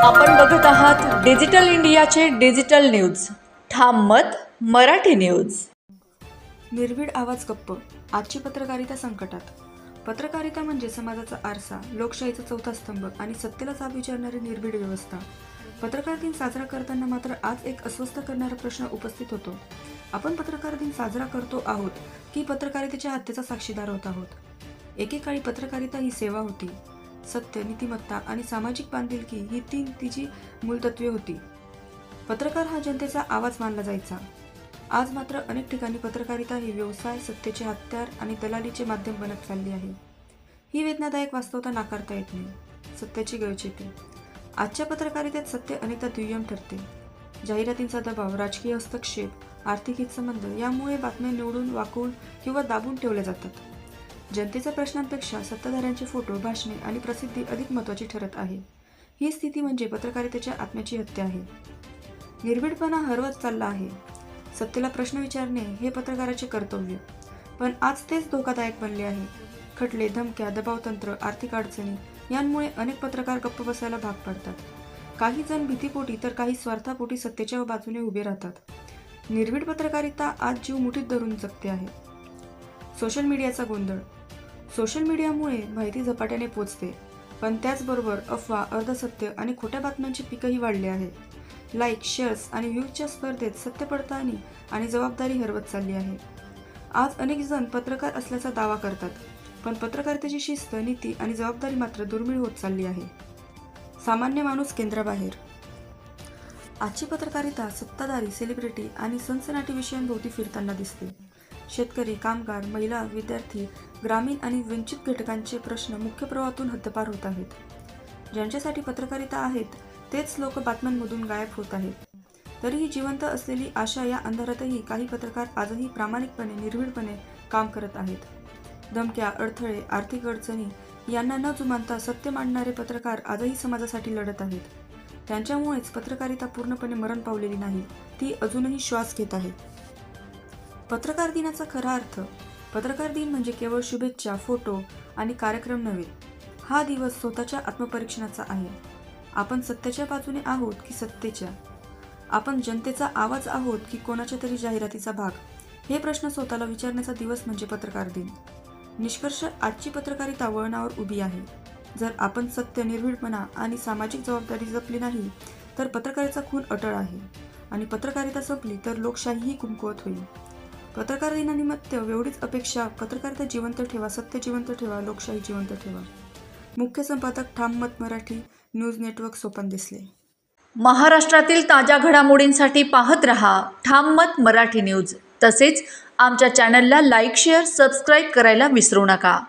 आपण बघत आहात डिजिटल इंडियाचे डिजिटल न्यूज. ठाम मत मराठी न्यूज. निर्भीड आवाज गप्प. आजची पत्रकारिता संकटात. पत्रकारिता म्हणजे समाजाचा आरसा, लोकशाहीचा चौथा स्तंभ आणि सत्तेला जाब विचारणारी निर्भीड व्यवस्था. पत्रकार दिन साजरा करताना मात्र आज एक अस्वस्थ करणारा प्रश्न उपस्थित होतो. आपण पत्रकार दिन साजरा करतो आहोत की पत्रकारितेच्या हत्येचा साक्षीदार होत आहोत? एकेकाळी पत्रकारिता ही सेवा होती. सत्य, नीतिमत्ता आणि सामाजिक बांधिलकी ही तीन तिची मूलतत्वे होती. पत्रकार हा जनतेचा आवाज मानला जायचा. आज मात्र अनेक ठिकाणी पत्रकारिता ही व्यवसाय, सत्तेचे हत्यार आणि दलालीचे माध्यम बनत चालली आहे. ही वेदनादायक वास्तवता नाकारता येत नाही. सत्याची गळचेपी. आजच्या पत्रकारितेत सत्य अनेकदा दुय्यम ठरते. जाहिरातींचा दबाव, राजकीय हस्तक्षेप, आर्थिक हितसंबंध यामुळे बातम्या निवडून, वाकवून किंवा दाबून ठेवल्या जातात. जनतेच्या प्रश्नांपेक्षा सत्ताधाऱ्यांचे फोटो, भाषणे आणि प्रसिद्धी अधिक महत्त्वाची ठरत आहे. ही स्थिती म्हणजे पत्रकारितेच्या आत्म्याची हत्या आहे. निर्भीडपणा हरवत चालला आहे. सत्तेला प्रश्न विचारणे हे पत्रकाराचे कर्तव्य, पण आज तेच धोकादायक बनले आहे. खटले, धमक्या, दबावतंत्र, आर्थिक अडचणी यांमुळे अनेक पत्रकार गप्प बसायला भाग पडतात. काही जण भीतीपोटी तर काही स्वार्थापोटी सत्तेच्या बाजूने उभे राहतात. निर्भीड पत्रकारिता आज जीव मुठीत धरून जगते आहे. सोशल मीडियाचा गोंधळ. सोशल मीडियामुळे माहिती झपाट्याने पोचते, पण त्याचबरोबर अफवा, अर्धसत्य आणि खोट्या बातम्यांचे पीकही वाढले आहे. लाईक, शेअर्स आणि व्ह्यूजच्या स्पर्धेत सत्य पडताळणी आणि जबाबदारी हरवत चालली आहे. आज अनेक जण पत्रकार असल्याचा दावा करतात, पण पत्रकारितेची शिस्त, नीती आणि जबाबदारी मात्र दुर्मिळ होत चालली आहे. सामान्य माणूस केंद्राबाहेर. आजची पत्रकारिता सत्ताधारी, सेलिब्रिटी आणि सनसनाटी विषयांभोवती फिरताना दिसते. शेतकरी, कामगार, महिला, विद्यार्थी, ग्रामीण आणि वंचित घटकांचे प्रश्न मुख्य प्रवाहातून हद्दपार होत आहेत. ज्यांच्यासाठी पत्रकारिता आहेत तेच लोक बातम्यांमधून गायब होत आहेत. तरीही जिवंत असलेली आशा या अंधारातही काही पत्रकार आजही प्रामाणिकपणे, निर्भीडपणे काम करत आहेत. धमक्या, अडथळे, आर्थिक अडचणी यांना न जुमानता सत्य मांडणारे पत्रकार आजही समाजासाठी लढत आहेत. त्यांच्यामुळेच पत्रकारिता पूर्णपणे मरण पावलेली नाही, ती अजूनही श्वास घेत आहे. पत्रकार दिनाचा खरा अर्थ. पत्रकार दिन म्हणजे केवळ शुभेच्छा, फोटो आणि कार्यक्रम नव्हे. हा दिवस स्वतःच्या आत्मपरीक्षणाचा आहे. आपण सत्याच्या बाजूने आहोत की सत्तेच्या? आपण जनतेचा आवाज आहोत की कोणाच्या तरी जाहिरातीचा भाग? हे प्रश्न स्वतःला विचारण्याचा दिवस म्हणजे पत्रकार दिन. निष्कर्ष, आजची पत्रकारिता वळणावर उभी आहे. जर आपण सत्य, निर्भीडपणा आणि सामाजिक जबाबदारी जपली नाही तर पत्रकारितेचा खून अटळ आहे, आणि पत्रकारिता संपली तर लोकशाहीही कमकुवत होईल. पत्रकार दिनानिमित्त एवढीच अपेक्षा. पत्रकारिता जिवंत ठेवा, सत्य जिवंत ठेवा, लोकशाही जिवंत ठेवा. मुख्य संपादक, ठाम मत मराठी न्यूज नेटवर्क, सोपान देसले. महाराष्ट्रातील ताज्या घडामोडींसाठी पाहत रहा ठाम मत मराठी न्यूज. तसेच आमच्या चॅनलला लाईक, शेअर, सबस्क्राईब करायला विसरू नका.